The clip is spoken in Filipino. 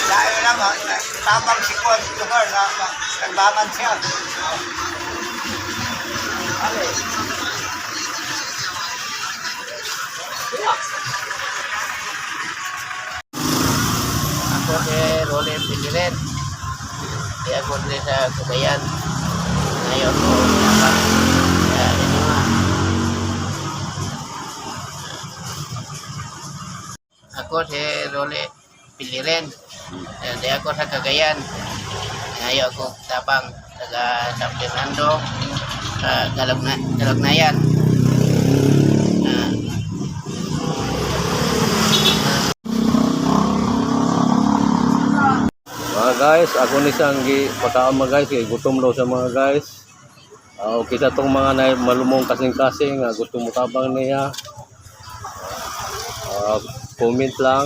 Dahil lang, tamang sikuan lugar na nagbangan siya. Ako si Rolly Piliren. Di ako din sa Cagayan. Ngayon ko dapat ini nga. Ako si Rolly Piliren. Di ako sa Cagayan. Ngayon ako tabang taga San Fernando sa Galagnayan. Mga guys, ako ni Sanggi pagkaon mga guys, kay gutom daw sa mga guys. Kita tong mga na malumong kasing-kasing, gusto mo tabang niya. Comment lang.